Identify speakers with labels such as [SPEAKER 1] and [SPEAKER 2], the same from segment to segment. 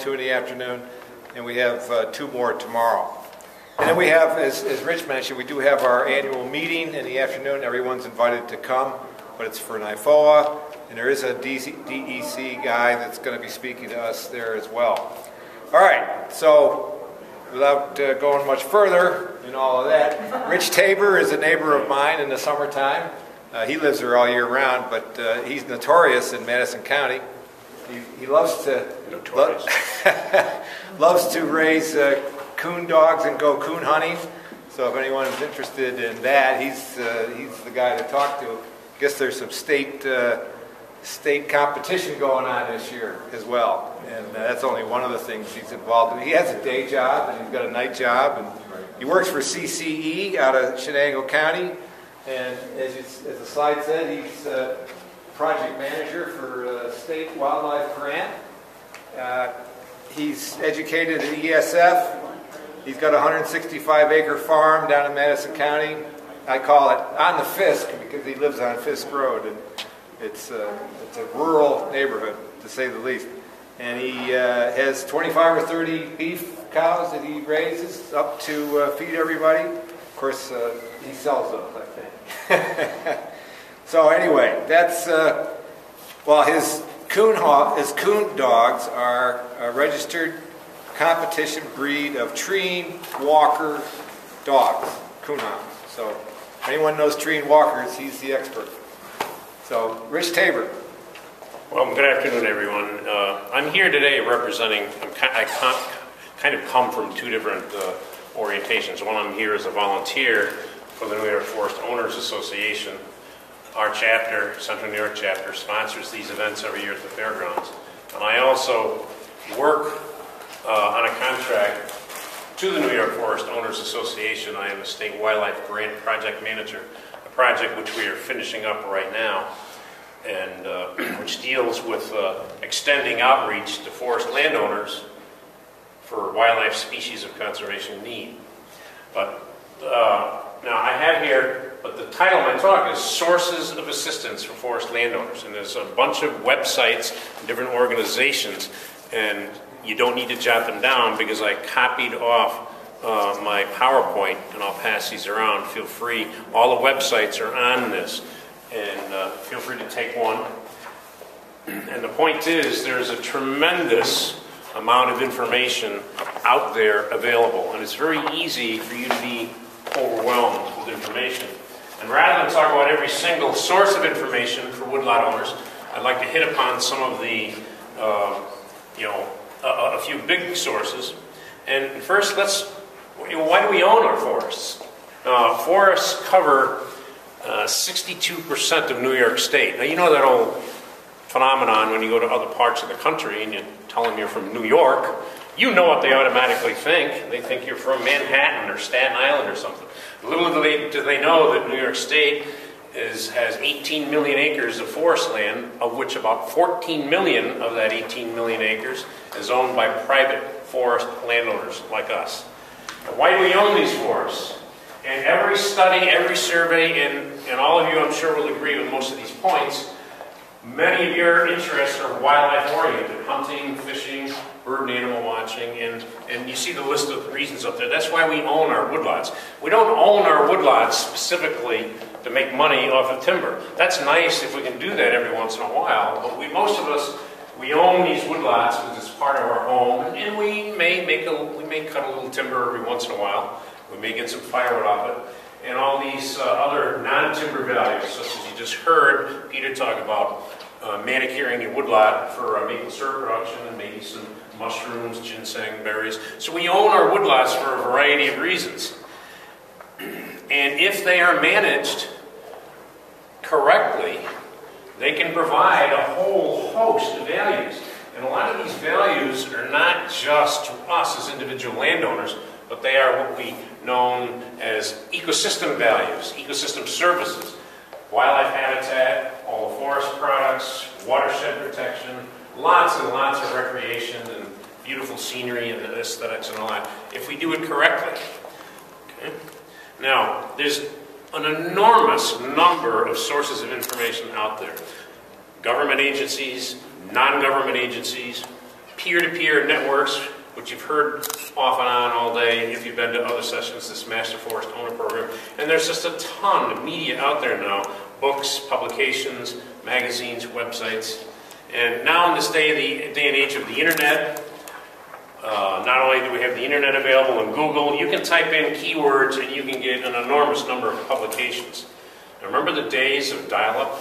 [SPEAKER 1] 2 in the afternoon, and we have 2 more tomorrow. And then we have, as Rich mentioned, we do have our annual meeting in the afternoon. Everyone's invited to come, but it's for NIFOA, and there is a DEC guy that's going to be speaking to us there as well. All right, so without going much further in all of that, Rich Tabor is a neighbor of mine in the summertime. He lives there all year round, but he's notorious in Madison County. He loves to loves to raise coon dogs and go coon hunting. So if anyone is interested in that, he's the guy to talk to. I guess there's some state competition going on this year as well, and that's only one of the things he's involved in. He has a day job and he's got a night job, and he works for CCE out of Shenango County. And as the slide said, he's project manager for a state wildlife grant. He's educated at ESF. He's got a 165-acre farm down in Madison County. I call it on the Fisk because he lives on Fisk Road, and it's a rural neighborhood, to say the least. And he has 25 or 30 beef cows that he raises up to feed everybody. Of course, he sells those, I think. So anyway, that's well, his coon dogs are a registered competition breed of Treen Walker dogs, coon hounds. So if anyone knows Treen Walkers, he's the expert. So Rich Tabor.
[SPEAKER 2] Well, good afternoon, everyone. I'm here today representing. I kind of come from 2 different orientations. One, I'm here as a volunteer for the New York Forest Owners Association. Our chapter, Central New York chapter, sponsors these events every year at the fairgrounds. And I also work on a contract to the New York Forest Owners Association. I am a state wildlife grant project manager, a project which we are finishing up right now, and which deals with extending outreach to forest landowners for wildlife species of conservation need. But now I have here, but the title of my talk is Sources of Assistance for Forest Landowners. And there's a bunch of websites, different organizations, and you don't need to jot them down because I copied off my PowerPoint, and I'll pass these around. Feel free. All the websites are on this, and feel free to take one. And the point is, there's a tremendous amount of information out there available, and it's very easy for you to be overwhelmed with information. And rather than talk about every single source of information for woodlot owners, I'd like to hit upon some of the, a few big sources. And first, why do we own our forests? Forests cover 62% of New York State. Now, you know that old phenomenon when you go to other parts of the country and you tell them you're from New York, you know what they automatically think. They think you're from Manhattan or Staten Island or something. Little do they know that New York State has 18 million acres of forest land, of which about 14 million of that 18 million acres is owned by private forest landowners like us. Now, why do we own these forests? And every study, every survey, and all of you I'm sure will agree with most of these points, many of your interests are wildlife oriented, hunting, fishing, bird and animal watching, and you see the list of reasons up there. That's why we own our woodlots. We don't own our woodlots specifically to make money off of timber. That's nice if we can do that every once in a while, but most of us, we own these woodlots because it's part of our home, and we may cut a little timber every once in a while. We may get some firewood off it, and all these other non-timber values, such as you just heard Peter talk about, manicuring your woodlot for maple syrup production and maybe some mushrooms, ginseng, berries. So we own our woodlots for a variety of reasons. And if they are managed correctly, they can provide a whole host of values. And a lot of these values are not just to us as individual landowners, but they are what we know as ecosystem values, ecosystem services, wildlife habitat, all the forest products, watershed protection, lots and lots of recreation and beautiful scenery and aesthetics and all that, if we do it correctly. Okay? Now, there's an enormous number of sources of information out there. Government agencies, non-government agencies, peer-to-peer networks, which you've heard off and on all day if you've been to other sessions, this Master Forest Owner Program. And there's just a ton of media out there now, books, publications, magazines, websites. And now in this day and age of the internet, not only do we have the internet available in Google, you can type in keywords and you can get an enormous number of publications. Now, remember the days of dial-up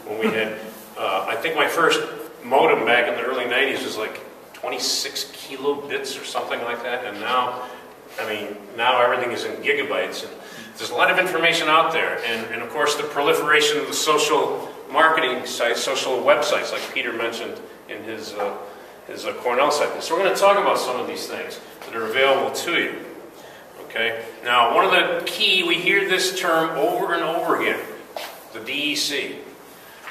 [SPEAKER 2] when we had, I think my first modem back in the early 90s was like 26 kilobits or something like that, and now, I mean, now everything is in gigabytes, and there's a lot of information out there, and of course the proliferation of the social marketing sites, social websites, like Peter mentioned in his Cornell site. So we're going to talk about some of these things that are available to you. Okay. Now, one of the key, we hear this term over and over again, the DEC.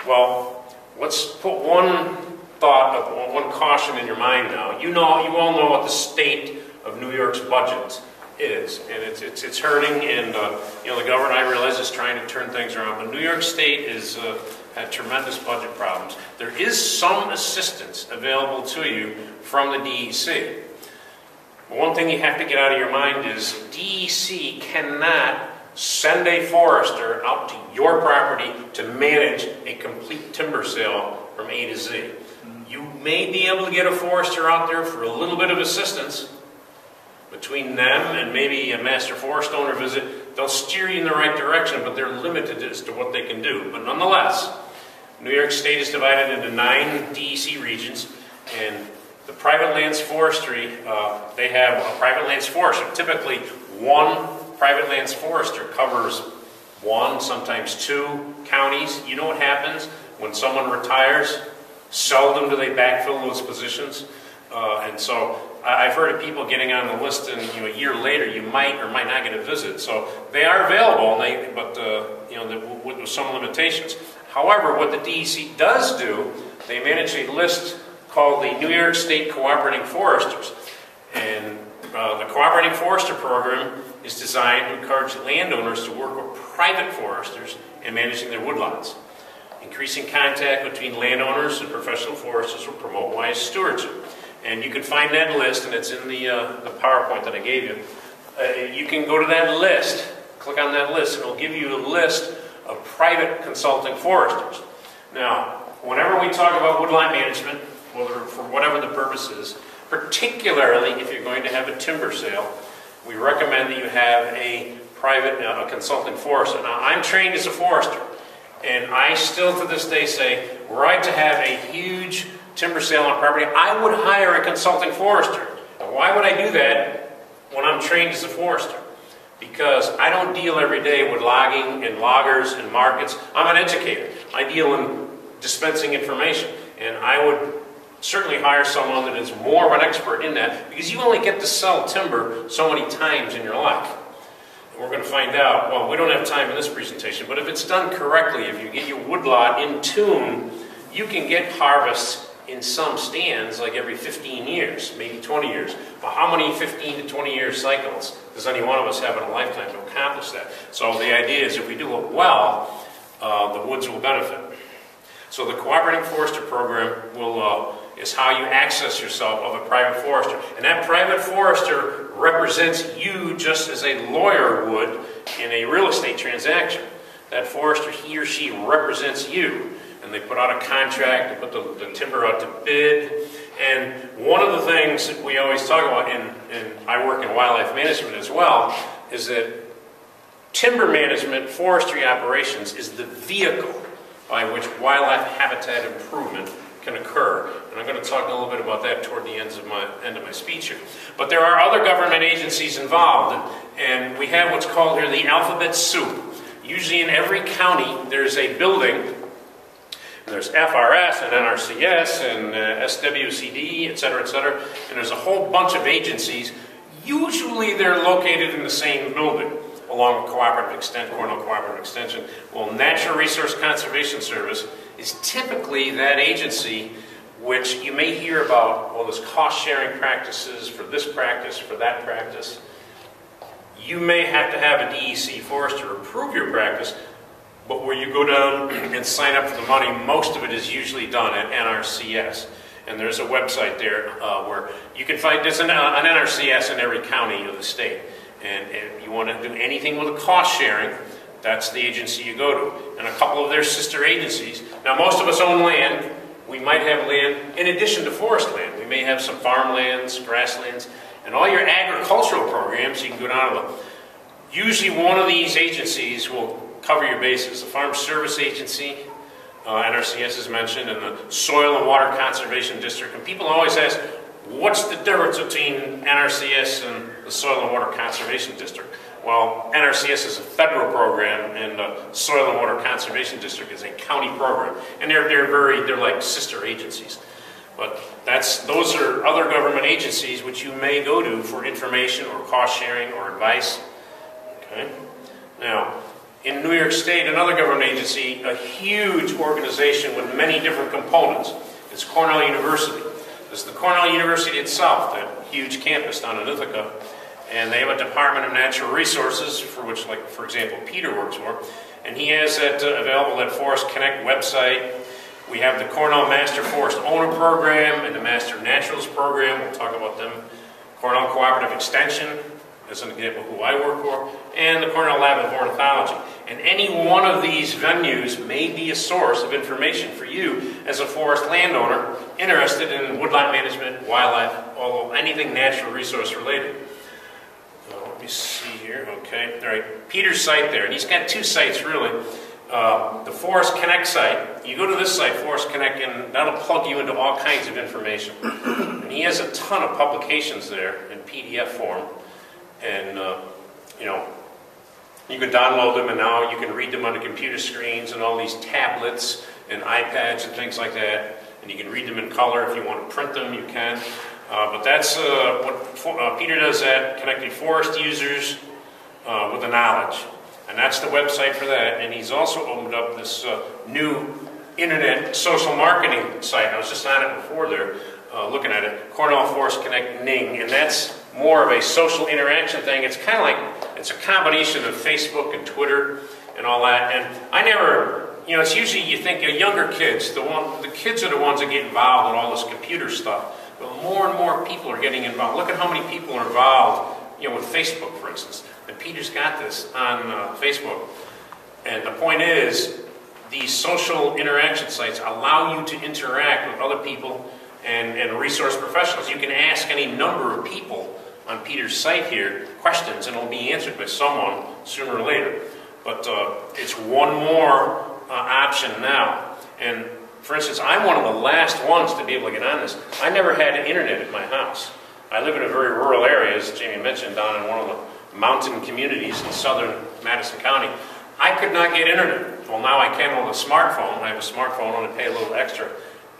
[SPEAKER 2] Well, let's put one thought, one caution in your mind now. You all know what the state of New York's budget is, and it's hurting, and the government, I realize, is trying to turn things around. But New York State is had tremendous budget problems. There is some assistance available to you from the DEC. But one thing you have to get out of your mind is DEC cannot send a forester out to your property to manage a complete timber sale from A to Z. You may be able to get a forester out there for a little bit of assistance. Between them and maybe a master forest owner visit, they'll steer you in the right direction, but they're limited as to what they can do. But nonetheless, New York State is divided into 9 DEC regions, and the private lands forestry, they have a private lands forester. Typically, one private lands forester covers 1, sometimes 2 counties. You know what happens when someone retires? Seldom do they backfill those positions. And so I've heard of people getting on the list, and a year later you might or might not get a visit. So they are available, but with some limitations. However, what the DEC does do, they manage a list called the New York State Cooperating Foresters. And the Cooperating Forester Program is designed to encourage landowners to work with private foresters in managing their woodlands. Increasing contact between landowners and professional foresters will promote wise stewardship. And you can find that list, and it's in the PowerPoint that I gave you. You can go to that list, click on that list, and it'll give you a list of private consulting foresters. Now, whenever we talk about woodland management, whether for whatever the purpose is, particularly if you're going to have a timber sale, we recommend that you have a private consulting forester. Now, I'm trained as a forester, and I still to this day say, were I to have a huge timber sale on property, I would hire a consulting forester. Now, why would I do that when I'm trained as a forester? Because I don't deal every day with logging and loggers and markets. I'm an educator. I deal in dispensing information, and I would certainly hire someone that is more of an expert in that, because you only get to sell timber so many times in your life. And we're going to find out, well, we don't have time in this presentation, but if it's done correctly, if you get your woodlot in tune, you can get harvests in some stands like every 15 years, maybe 20 years. But how many 15 to 20 year cycles does any one of us have in a lifetime to accomplish that? So the idea is if we do it well, the woods will benefit. So the Cooperating Forester Program is how you access yourself of a private forester. And that private forester represents you just as a lawyer would in a real estate transaction. That forester, he or she represents you. And they put out a contract, they put the timber out to bid. And one of the things that we always talk about, and I work in wildlife management as well, is that timber management, forestry operations is the vehicle by which wildlife habitat improvement can occur. And I'm going to talk a little bit about that toward the end of my speech here. But there are other government agencies involved, and we have what's called here the alphabet soup. Usually in every county there's a building. There's FRS and NRCS and SWCD, et cetera, and there's a whole bunch of agencies. Usually they're located in the same building, along with Cooperative Extension, Cornell Cooperative Extension. Well, Natural Resource Conservation Service is typically that agency which you may hear about, well, there's cost-sharing practices for this practice, for that practice. You may have to have a DEC forester approve your practice, but where you go down and sign up for the money, most of it is usually done at NRCS. And there's a website there where you can find, there's an NRCS in every county of the state. And if you want to do anything with a cost sharing, that's the agency you go to. And a couple of their sister agencies. Now, most of us own land. We might have land in addition to forest land. We may have some farmlands, grasslands, and all your agricultural programs, you can go down to them. Usually one of these agencies will cover your bases. The Farm Service Agency, NRCS is mentioned, and the Soil and Water Conservation District. And people always ask, what's the difference between NRCS and the Soil and Water Conservation District? Well, NRCS is a federal program, and the Soil and Water Conservation District is a county program. And they're like sister agencies. But those are other government agencies which you may go to for information or cost sharing or advice. Okay? Now, in New York State, another government agency, a huge organization with many different components, is Cornell University. This is the Cornell University itself, that huge campus down in Ithaca. And they have a Department of Natural Resources, for which, like, for example, Peter works for. And he has that available at Forest Connect website. We have the Cornell Master Forest Owner Program and the Master Naturalist Program. We'll talk about them. Cornell Cooperative Extension, as an example, who I work for, and the Cornell Lab of Ornithology. And any one of these venues may be a source of information for you as a forest landowner interested in woodland management, wildlife, anything natural resource related. Let me see here. Okay. All right. Peter's site there, and he's got two sites really. The Forest Connect site. You go to this site, Forest Connect, and that'll plug you into all kinds of information. And he has a ton of publications there in PDF form, and you know, you can download them, and now you can read them on the computer screens and all these tablets and iPads and things like that. And you can read them in color. If you want to print them, you can. But that's what Peter does, that connecting forest users with the knowledge. And that's the website for that. And he's also opened up this new internet social marketing site. I was just on it before there, looking at it, Cornell Forest Connect Ning. And that's more of a social interaction thing. It's kind of like, it's a combination of Facebook and Twitter and all that. And I never, you know, it's usually, you think, younger kids. The kids are the ones that get involved in all this computer stuff. But more and more people are getting involved. Look at how many people are involved, you know, with Facebook, for instance. And Peter's got this on Facebook. And the point is, these social interaction sites allow you to interact with other people and resource professionals. You can ask any number of people on Peter's site here questions, and it'll be answered by someone sooner or later. But it's one more option now. And for instance, I'm one of the last ones to be able to get on this. I never had internet at my house. I live in a very rural area, as Jamie mentioned, down in one of the mountain communities in southern Madison County. I could not get internet. Well, now I can with a smartphone. I have a smartphone, only pay a little extra.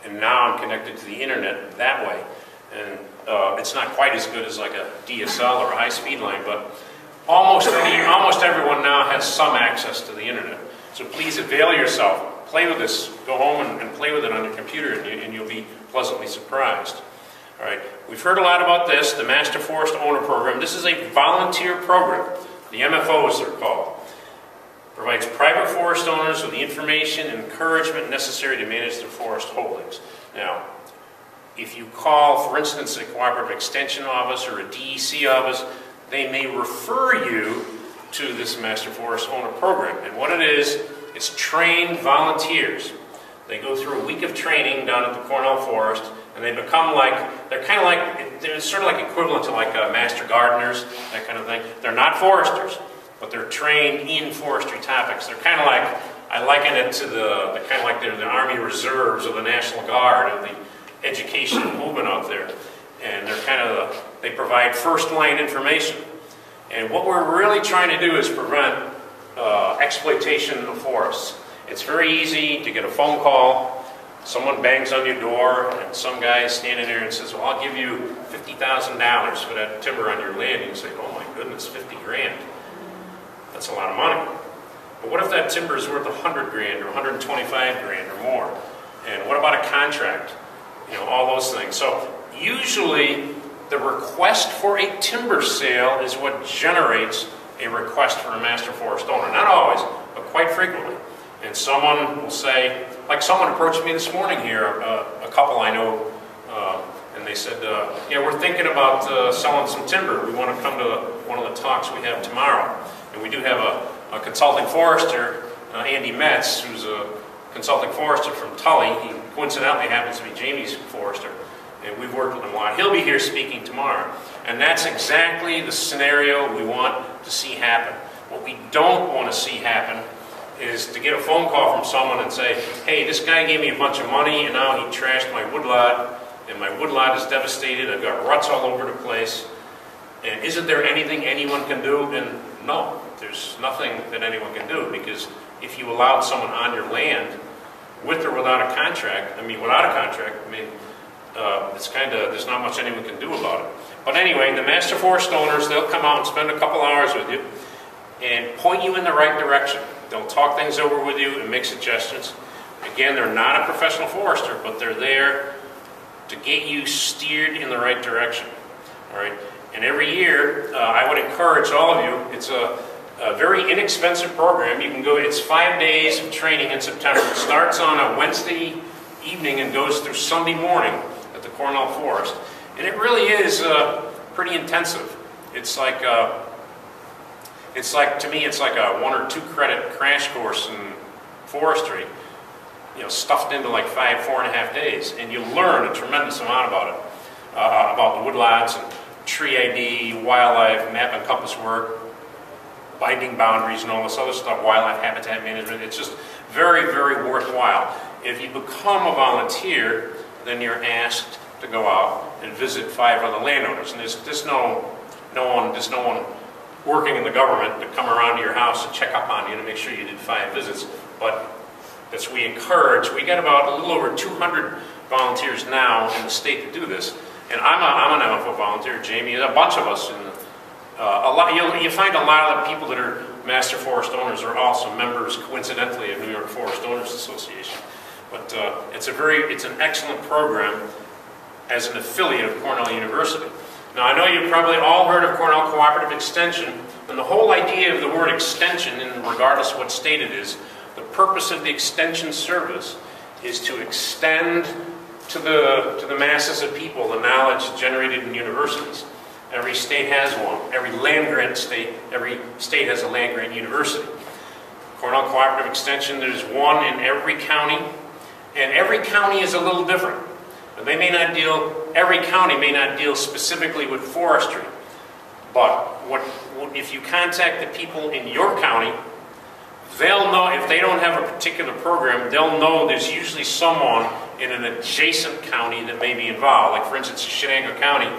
[SPEAKER 2] And now I'm connected to the internet that way. And it's not quite as good as like a DSL or a high-speed line, but almost everyone now has some access to the internet. So please avail yourself. Play with this. Go home and play with it on your computer, and you'll be pleasantly surprised. All right. We've heard a lot about this, the Master Forest Owner Program. This is a volunteer program. The MFOs they're called. Provides private forest owners with the information and encouragement necessary to manage their forest holdings. Now, if you call, for instance, a Cooperative Extension office or a DEC office, they may refer you to this Master Forest Owner Program. And what it is, it's trained volunteers. They go through a week of training down at the Cornell Forest, and they become like, they're kind of like, they're sort of like equivalent to like master gardeners, that kind of thing. They're not foresters, but they're trained in forestry topics. They're kind of like, I liken it to they're kind of like they're the Army Reserves or the National Guard of the education movement out there. And they're kind of, they provide first-line information. And what we're really trying to do is prevent exploitation of forests. It's very easy to get a phone call, someone bangs on your door, and some guy is standing there and says, well, I'll give you $50,000 for that timber on your land. And you say, oh my goodness, 50 grand. That's a lot of money. But what if that timber is worth 100 grand or 125 grand or more? And what about a contract? You know, all those things. So usually the request for a timber sale is what generates a request for a master forest owner. Not always, but quite frequently. And someone will say, like someone approached me this morning here, a couple I know and they said, yeah, we're thinking about selling some timber. We want to come to one of the talks we have tomorrow. And we do have a consulting forester, Andy Metz, who's a consulting forester from Tully. He coincidentally happens to be Jamie's forester, and we've worked with him a lot. He'll be here speaking tomorrow. And that's exactly the scenario we want to see happen. What we don't want to see happen is to get a phone call from someone and say, hey, this guy gave me a bunch of money and now he trashed my woodlot, and my woodlot is devastated, I've got ruts all over the place, and isn't there anything anyone can do? And no, there's nothing that anyone can do, because if you allowed someone on your land, with or without a contract, without a contract, it's kind of, there's not much anyone can do about it. But anyway, the master forest owners, they'll come out and spend a couple hours with you and point you in the right direction. They'll talk things over with you and make suggestions. Again, they're not a professional forester, but they're there to get you steered in the right direction. All right. And every year, I would encourage all of you. It's a very inexpensive program. You can go. It's 5 days of training in September. It starts on a Wednesday evening and goes through Sunday morning at the Cornell Forest. And it really is pretty intensive. It's like to me, it's like a 1 or 2 credit crash course in forestry, stuffed into like 4.5 days, and you learn a tremendous amount about it, about the woodlots and tree ID, wildlife, map and compass work, binding boundaries, and all this other stuff, wildlife habitat management. It's just very, very worthwhile. If you become a volunteer, then you're asked to go out and visit 5 other landowners, and there's no one working in the government to come around to your house and check up on you to make sure you did 5 visits. But as we encourage, we got about a little over 200 volunteers now in the state to do this. And I'm an MFO volunteer, Jamie, and a bunch of us. You find a lot of the people that are master forest owners are also members, coincidentally, of New York Forest Owners Association. But it's an excellent program as an affiliate of Cornell University. Now, I know you've probably all heard of Cornell Cooperative Extension, and the whole idea of the word extension, and regardless of what state it is, the purpose of the extension service is to extend to the masses of people the knowledge generated in universities. Every state has one. Every state has a land-grant university. Cornell Cooperative Extension, there's one in every county, and every county is a little different. Every county may not deal specifically with forestry, but if you contact the people in your county, they'll know. If they don't have a particular program, they'll know there's usually someone in an adjacent county that may be involved. Like, for instance, Shenango County,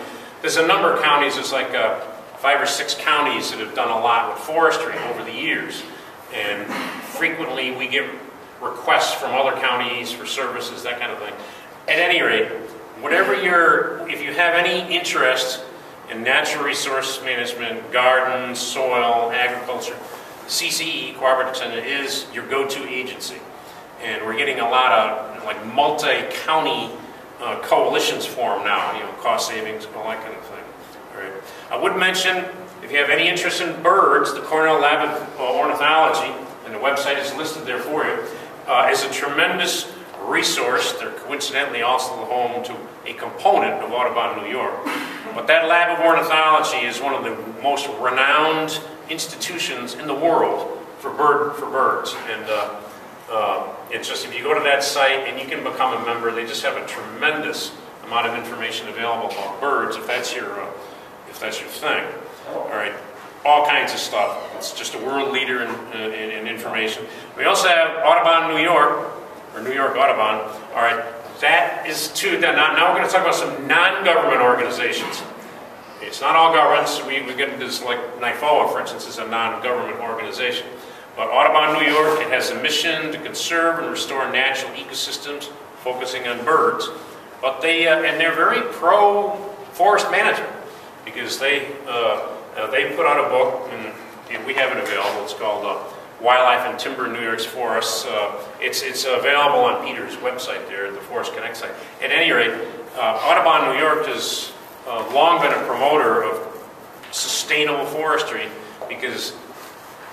[SPEAKER 2] there's a number of counties, there's like 5 or 6 counties that have done a lot with forestry over the years, and frequently we get requests from other counties for services, that kind of thing. At any rate, if you have any interest in natural resource management, gardens, soil, agriculture, CCE, Cooperative Extension, is your go-to agency. And we're getting a lot of multi-county coalitions formed now, cost savings, all that kind of thing. All right. I would mention, if you have any interest in birds, the Cornell Lab of Ornithology, and the website is listed there for you, is a tremendous resource. They're coincidentally also the home to a component of Audubon, New York. But that Lab of Ornithology is one of the most renowned institutions in the world for birds. And it's just, if you go to that site and you can become a member, they just have a tremendous amount of information available about birds, if that's your thing. All right, all kinds of stuff. It's just a world leader in information. We also have Audubon, New York, or New York Audubon. All right, that is two. Now we're going to talk about some non-government organizations. It's not all governments. We get into this, like NIFOA, for instance, is a non-government organization. But Audubon, New York, it has a mission to conserve and restore natural ecosystems, focusing on birds. But they're very pro-forest management, because they put out a book, and we have it available. It's called Wildlife and Timber in New York's Forests. It's available on Peter's website there, at the Forest Connect site. At any rate, Audubon, New York has long been a promoter of sustainable forestry, because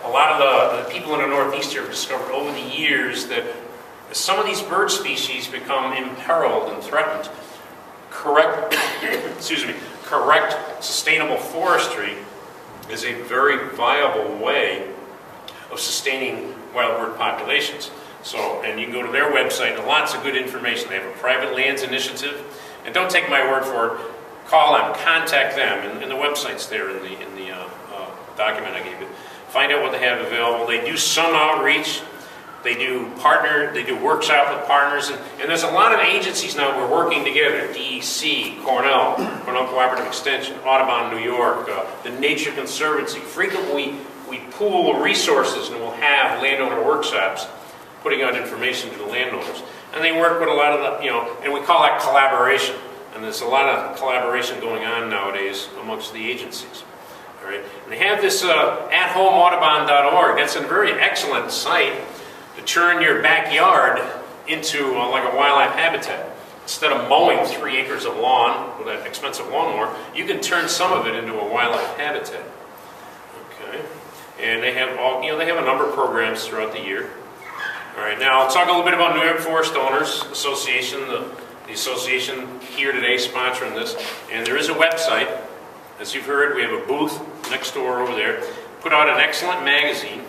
[SPEAKER 2] a lot of the people in the Northeast here have discovered over the years that some of these bird species become imperiled and threatened. correct, excuse me, correct sustainable forestry is a very viable way of sustaining wildbird populations. So, and you can go to their website, and lots of good information. They have a private lands initiative, and don't take my word for it. Call them, contact them, and the website's there in the document I gave you. Find out what they have available. They do some outreach. They do workshop with partners, and there's a lot of agencies now we're working together. DEC, Cornell Cooperative Extension, Audubon, New York, the Nature Conservancy. Frequently, we pool resources, and we'll have landowner workshops putting out information to the landowners. And they work with a lot of the, and we call that collaboration. And there's a lot of collaboration going on nowadays amongst the agencies. All right. And they have this athomeaudubon.org. That's a very excellent site to turn your backyard into like a wildlife habitat. Instead of mowing 3 acres of lawn with an expensive lawnmower, you can turn some of it into a wildlife habitat. Okay. And they have they have a number of programs throughout the year. All right. Now I'll talk a little bit about New York Forest Owners Association. The association here today sponsoring this, and there is a website. As you've heard, we have a booth next door over there. Put out an excellent magazine.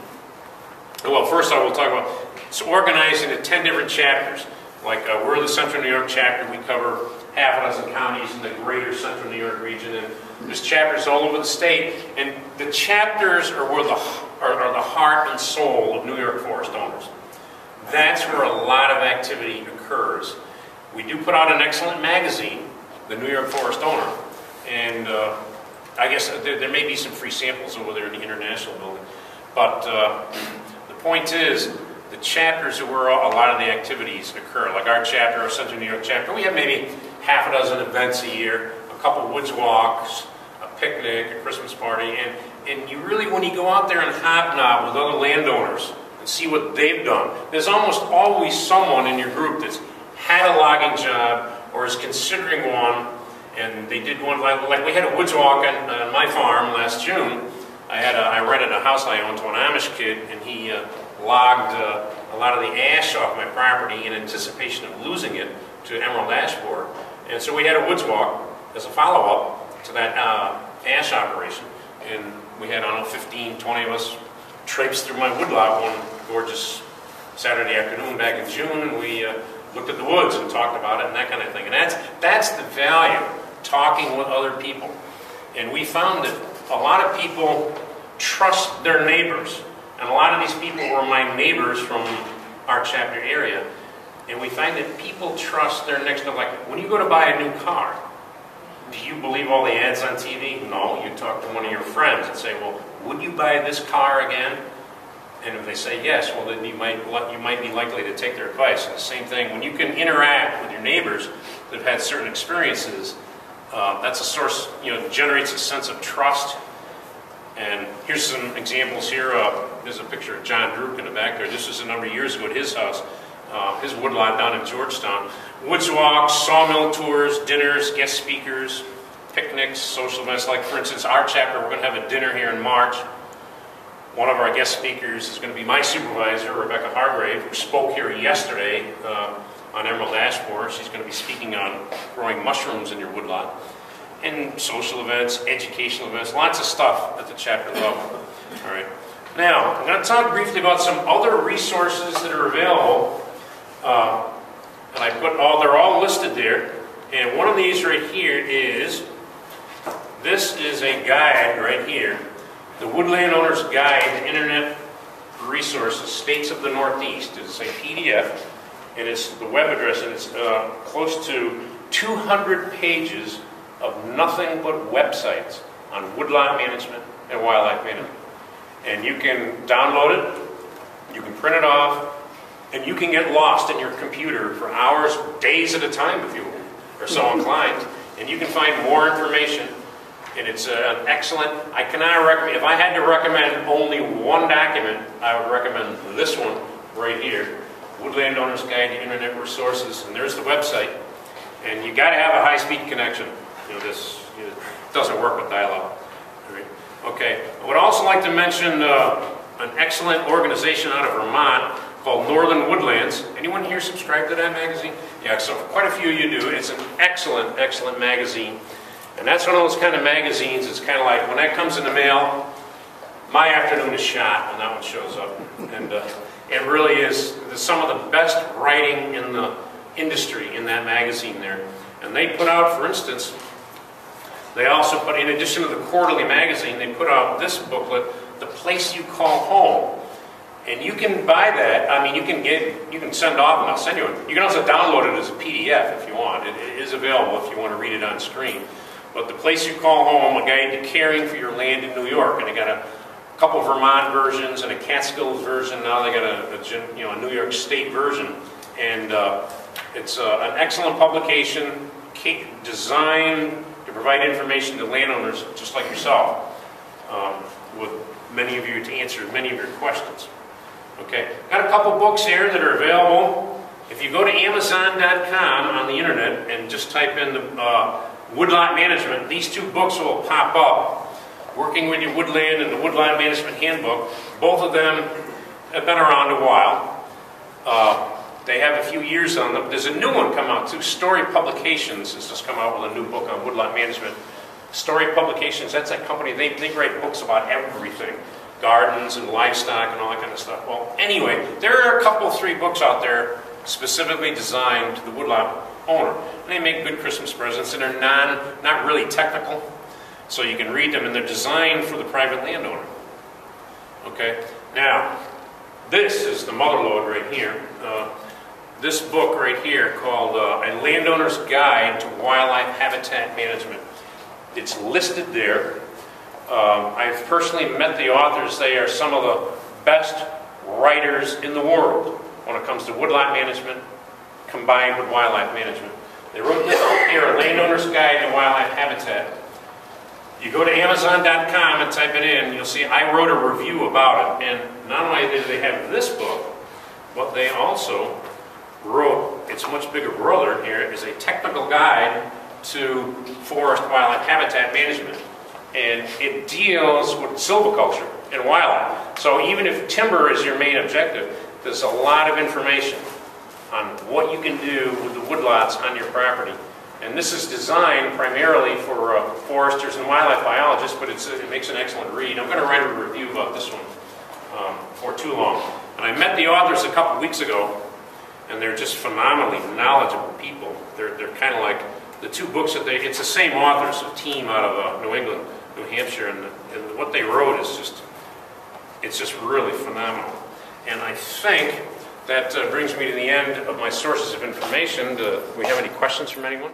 [SPEAKER 2] Well, first I will talk about, it's organized into 10 different chapters. Like we're the Central New York chapter. We cover half a dozen counties in the greater Central New York region, and there's chapters all over the state. And the chapters are where are the heart and soul of New York Forest Owners. That's where a lot of activity occurs. We do put out an excellent magazine, the New York Forest Owner, and I guess there may be some free samples over there in the International Building. But the point is, the chapters are where a lot of the activities occur. Like our chapter, our Central New York chapter, we have maybe half a dozen events a year, a couple woods walks, a picnic, a Christmas party, and you really, when you go out there and hobnob with other landowners and see what they've done, there's almost always someone in your group that's had a logging job or is considering one, and they did one, like we had a woods walk on my farm last June. I rented a house I owned to an Amish kid, and he logged a lot of the ash off my property in anticipation of losing it to emerald ash borer. And so we had a woods walk as a follow-up to that ash operation, and we had, I don't know, 15, 20 of us traipse through my woodlot one gorgeous Saturday afternoon back in June, and we looked at the woods and talked about it and that kind of thing. And that's the value, talking with other people. And we found that a lot of people trust their neighbors. And a lot of these people were my neighbors from our chapter area. And we find that people trust their next door. Like, when you go to buy a new car, do you believe all the ads on TV? No, you talk to one of your friends and say, well, would you buy this car again? And if they say yes, well, then you might be likely to take their advice. And the same thing, when you can interact with your neighbors that have had certain experiences, that's a source, generates a sense of trust. And here's some examples here. There's a picture of John Druke in the back there. This was a number of years ago at his house, his woodlot down in Georgetown. Woods walks, sawmill tours, dinners, guest speakers, picnics, social events. Like, for instance, our chapter, we're going to have a dinner here in March. One of our guest speakers is going to be my supervisor, Rebecca Hargrave, who spoke here yesterday on emerald ash borer. She's going to be speaking on growing mushrooms in your woodlot. And social events, educational events, lots of stuff at the chapter level. All right. Now, I'm going to talk briefly about some other resources that are available. And they're all listed there. And one of these right here is, this is a guide right here. The Woodland Owner's Guide to Internet Resources, States of the Northeast. It's a PDF, and it's the web address, and it's close to 200 pages of nothing but websites on woodlot management and wildlife management. And you can download it, you can print it off, and you can get lost in your computer for hours, days at a time if you are so inclined. And you can find more information. And it's an excellent, I cannot recommend, if I had to recommend only one document, I would recommend this one right here, Woodland Owner's Guide to Internet Resources, and there's the website. And you got to have a high-speed connection. This doesn't work with dial-up. Right. Okay, I would also like to mention an excellent organization out of Vermont called Northern Woodlands. Anyone here subscribe to that magazine? Yeah, so quite a few of you do. It's an excellent, excellent magazine. And that's one of those kind of magazines, it's kind of like, when that comes in the mail, my afternoon is shot when that one shows up. And it really is some of the best writing in the industry in that magazine there. And they put out, for instance, they also put, in addition to the quarterly magazine, they put out this booklet, The Place You Call Home. And you can buy that, I mean, you can send off, and I'll send you one. You can also download it as a PDF if you want. It is available if you want to read it on screen. But The Place You Call Home, a guide to caring for your land in New York. And they got a couple Vermont versions and a Catskills version. Now they got a New York State version. And it's an excellent publication designed to provide information to landowners just like yourself, with many of you to answer many of your questions. Okay, got a couple books here that are available. If you go to Amazon.com on the internet and just type in the Woodlot Management, these two books will pop up. Working with Your Woodland and the Woodlot Management Handbook. Both of them have been around a while. They have a few years on them. There's a new one come out too. Story Publications has just come out with a new book on woodlot management. Story Publications, that's that company, they write books about everything. Gardens and livestock and all that kind of stuff. Well, anyway, there are a couple, 3 books out there specifically designed to the woodlot owner. And they make good Christmas presents, and they're not really technical. So you can read them, and they're designed for the private landowner. Okay, now, this is the mother lode right here. This book right here called A Landowner's Guide to Wildlife Habitat Management. It's listed there. I've personally met the authors. They are some of the best writers in the world when it comes to woodlot management combined with wildlife management. They wrote this book here, A Landowner's Guide to Wildlife Habitat. You go to Amazon.com and type it in, you'll see I wrote a review about it. And not only did they have this book, but they also wrote, its much bigger brother here, is a technical guide to forest wildlife habitat management. And it deals with silviculture and wildlife. So even if timber is your main objective, there's a lot of information on what you can do with the woodlots on your property. And this is designed primarily for foresters and wildlife biologists, but it makes an excellent read. I'm going to write a review about this one before too long. And I met the authors a couple weeks ago, and they're just phenomenally knowledgeable people. They're kind of like the 2 books that it's the same authors, a team out of New England, New Hampshire, and what they wrote is it's just really phenomenal. And I think that brings me to the end of my sources of information. Do we have any questions from anyone?